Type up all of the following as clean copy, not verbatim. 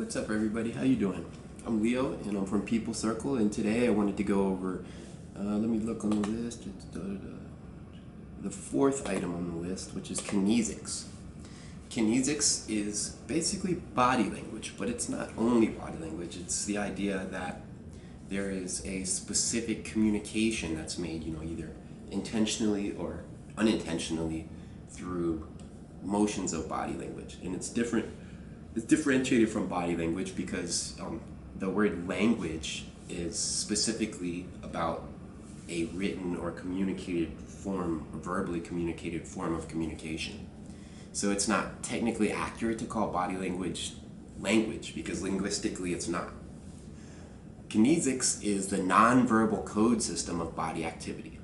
What's up, everybody? How you doing? I'm Leo, and I'm from People Circle, and today I wanted to go over, let me look on the list, the fourth item on the list, which is kinesics. Kinesics is basically body language, but it's not only body language. It's the idea that there is a specific communication that's made, either intentionally or unintentionally through motions of body language, and it's different. It's differentiated from body language because the word language is specifically about a written or communicated form, a verbally communicated form of communication. So it's not technically accurate to call body language language because linguistically it's not. Kinesics is the nonverbal code system of body activity.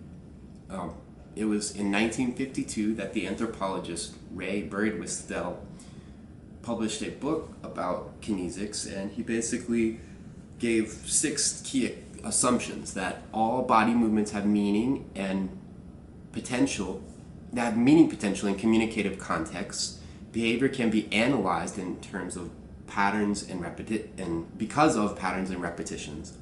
It was in 1952 that the anthropologist Ray Birdwhistell published a book about kinesics, and he basically gave 6 key assumptions: that all body movements have meaning and potential, that have meaning potential in communicative contexts. Behavior can be analyzed in terms of patterns and because of patterns and repetitions.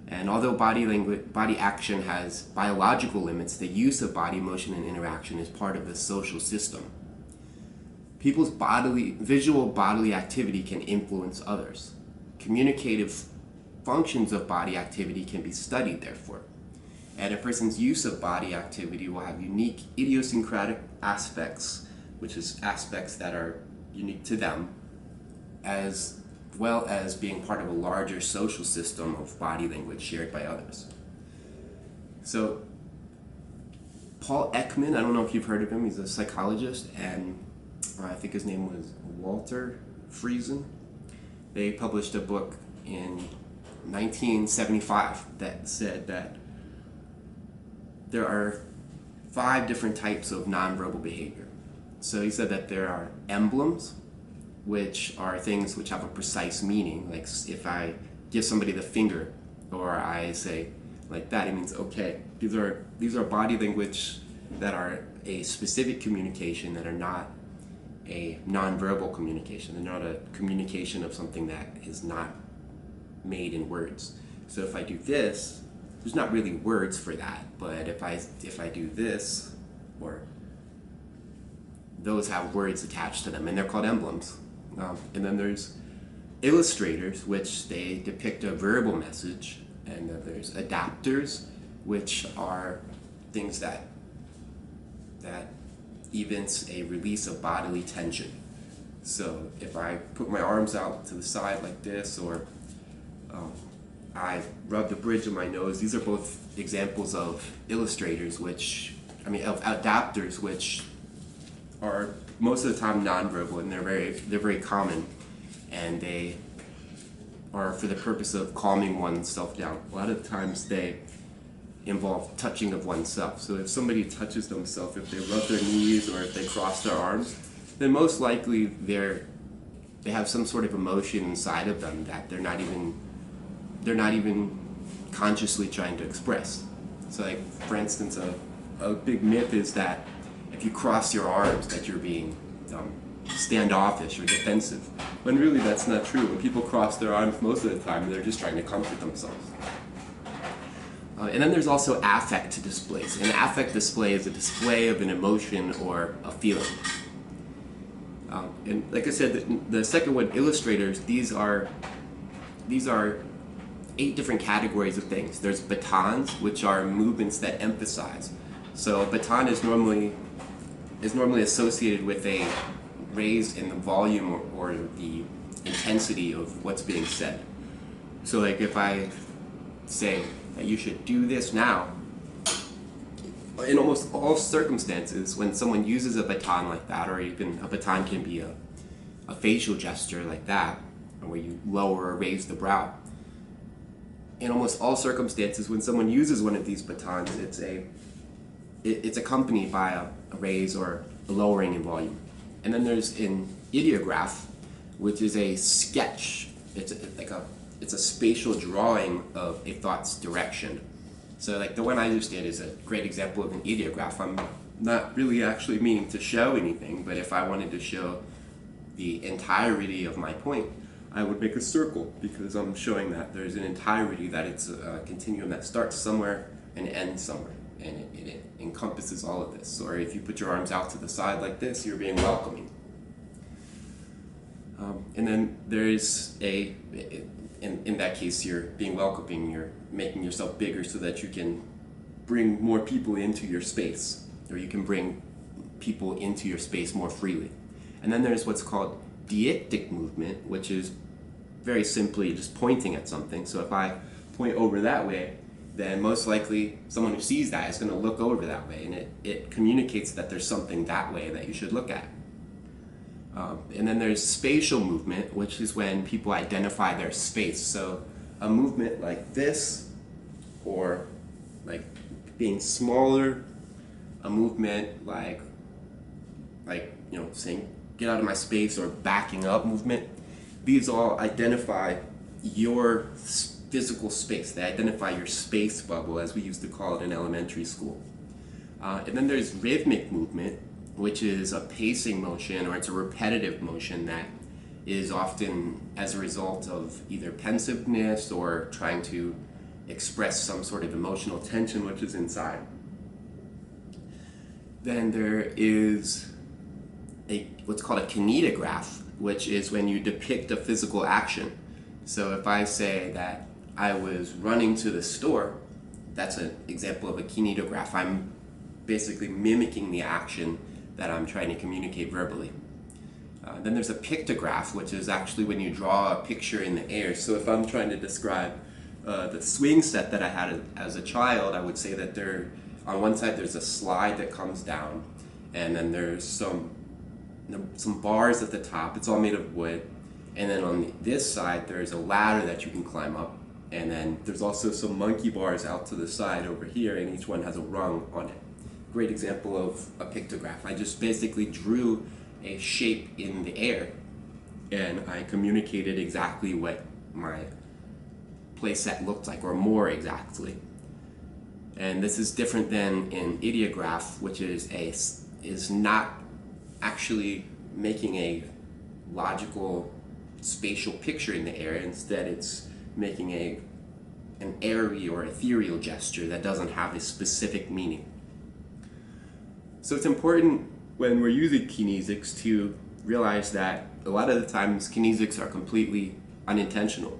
And although body action has biological limits, the use of body motion and interaction is part of the social system. People's visual bodily activity can influence others. Communicative functions of body activity can be studied, therefore. And a person's use of body activity will have unique idiosyncratic aspects, which is aspects that are unique to them, as well as being part of a larger social system of body language shared by others. So, Paul Ekman, I don't know if you've heard of him, he's a psychologist, and I think his name was Walter Friesen. They published a book in 1975 that said that there are 5 different types of nonverbal behavior. So he said that there are emblems, which are things which have a precise meaning. Like if I give somebody the finger, or I say like that, it means okay. These are body language that are a specific communication, that are not a nonverbal communication. They're not a communication of something that is not made in words. So if I do this, there's not really words for that, but if I do this, or those have words attached to them, and they're called emblems. And then there's illustrators, which they depict a verbal message, and then there's adapters, which are things that evince a release of bodily tension. So if I put my arms out to the side like this, or I rub the bridge of my nose, these are both examples of illustrators, of adapters, which are most of the time nonverbal, and they're very common, and they are for the purpose of calming oneself down. A lot of times they involve touching of oneself. So if somebody touches themselves, if they rub their knees or if they cross their arms, then most likely they have some sort of emotion inside of them that they're not even consciously trying to express. So like, for instance, a big myth is that if you cross your arms that you're being standoffish or defensive, when really that's not true. When people cross their arms, most of the time they're just trying to comfort themselves. And then there's also affect displays. An affect display is a display of an emotion or a feeling. And like I said, the second one, illustrators, these are 8 different categories of things. There's batons, which are movements that emphasize. So a baton is normally associated with a raise in the volume or the intensity of what's being said. So like if I say that you should do this now, in almost all circumstances, when someone uses a baton like that, or even a baton can be a facial gesture like that, where you lower or raise the brow. In almost all circumstances, when someone uses one of these batons, it's accompanied by a raise or a lowering in volume. And then there's an ideograph, which is a sketch. It's a spatial drawing of a thought's direction. So like the one I just did is a great example of an ideograph. I'm not really actually meaning to show anything, but if I wanted to show the entirety of my point, I would make a circle because I'm showing that there's an entirety, that it's a continuum that starts somewhere and ends somewhere, and it encompasses all of this. Or if you put your arms out to the side like this, you're being welcoming. And then there's in that case, you're being welcoming, you're making yourself bigger so that you can bring more people into your space, or you can bring people into your space more freely. And then there's what's called deictic movement, which is very simply just pointing at something. So if I point over that way, then most likely someone who sees that is going to look over that way, and it communicates that there's something that way that you should look at. And then there's spatial movement, which is when people identify their space. So a movement like this, or like being smaller, a movement like saying get out of my space, or backing up movement. These all identify your physical space. They identify your space bubble, as we used to call it in elementary school. And then there's rhythmic movement, which is a pacing motion, or it's a repetitive motion that is often as a result of either pensiveness or trying to express some sort of emotional tension which is inside. Then there is what's called a kinesic, which is when you depict a physical action. So if I say that I was running to the store, that's an example of a kinesic. I'm basically mimicking the action that I'm trying to communicate verbally. Then there's a pictograph, which is actually when you draw a picture in the air. So if I'm trying to describe the swing set that I had as a child, I would say that on one side there's a slide that comes down, and then there's some bars at the top. It's all made of wood. And then on this side there's a ladder that you can climb up, and then there's also some monkey bars out to the side over here, and each one has a rung on it. Great example of a pictograph. I just basically drew a shape in the air, and I communicated exactly what my playset looked like, or more exactly. And this is different than in Idograph, which is not actually making a logical spatial picture in the air. Instead, it's making an airy or ethereal gesture that doesn't have a specific meaning. So it's important when we're using kinesics to realize that a lot of the times kinesics are completely unintentional.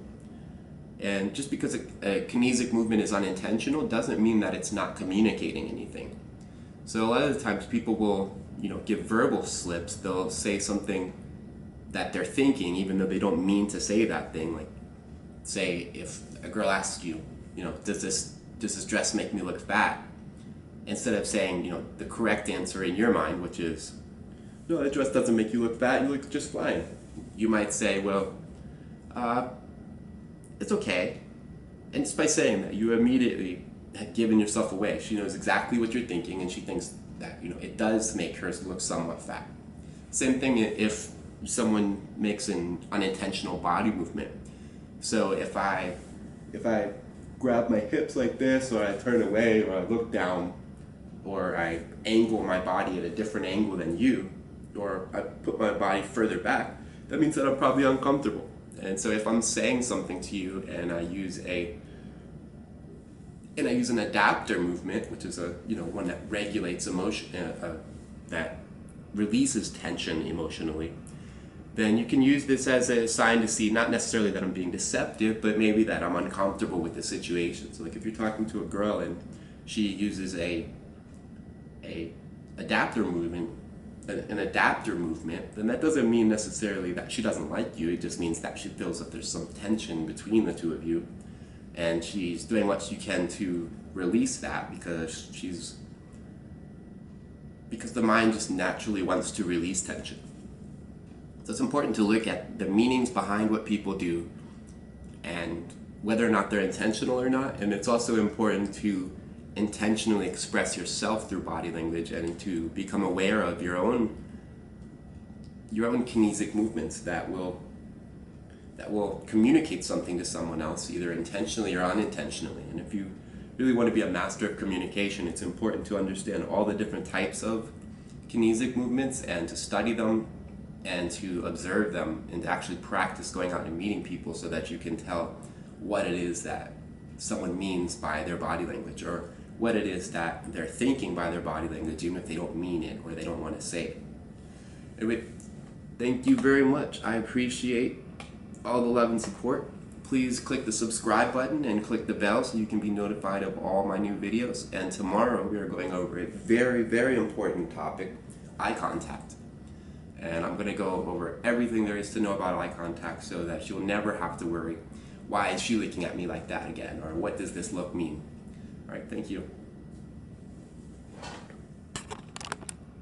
And just because a kinesic movement is unintentional doesn't mean that it's not communicating anything. So a lot of the times people will, give verbal slips. They'll say something that they're thinking even though they don't mean to say that thing. Like, say if a girl asks you, does this dress make me look fat? Instead of saying, the correct answer in your mind, which is, no, that dress doesn't make you look fat, you look just fine. You might say, well, it's okay. And just by saying that, you immediately have given yourself away. She knows exactly what you're thinking, and she thinks that, it does make her look somewhat fat. Same thing if someone makes an unintentional body movement. So if I grab my hips like this, or I turn away, or I look down, or I angle my body at a different angle than you, or I put my body further back, that means that I'm probably uncomfortable. And so if I'm saying something to you and I use an adapter movement, which is one that regulates emotion, that releases tension emotionally, then you can use this as a sign to see, not necessarily that I'm being deceptive, but maybe that I'm uncomfortable with the situation. So like if you're talking to a girl and she uses an adapter movement, then that doesn't mean necessarily that she doesn't like you. It just means that she feels that there's some tension between the two of you, and she's doing what she can to release that because the mind just naturally wants to release tension. So it's important to look at the meanings behind what people do and whether or not they're intentional or not. And it's also important to intentionally express yourself through body language and to become aware of your own kinesic movements that will communicate something to someone else, either intentionally or unintentionally. And if you really want to be a master of communication, it's important to understand all the different types of kinesic movements and to study them and to observe them and to actually practice going out and meeting people so that you can tell what it is that someone means by their body language, or what it is that they're thinking by their body language, even if they don't mean it or they don't want to say it. Anyway, thank you very much. I appreciate all the love and support. Please click the subscribe button and click the bell so you can be notified of all my new videos. And tomorrow we are going over a very, very important topic, eye contact. And I'm going to go over everything there is to know about eye contact so that you'll never have to worry, why is she looking at me like that again? Or what does this look mean? All right, thank you.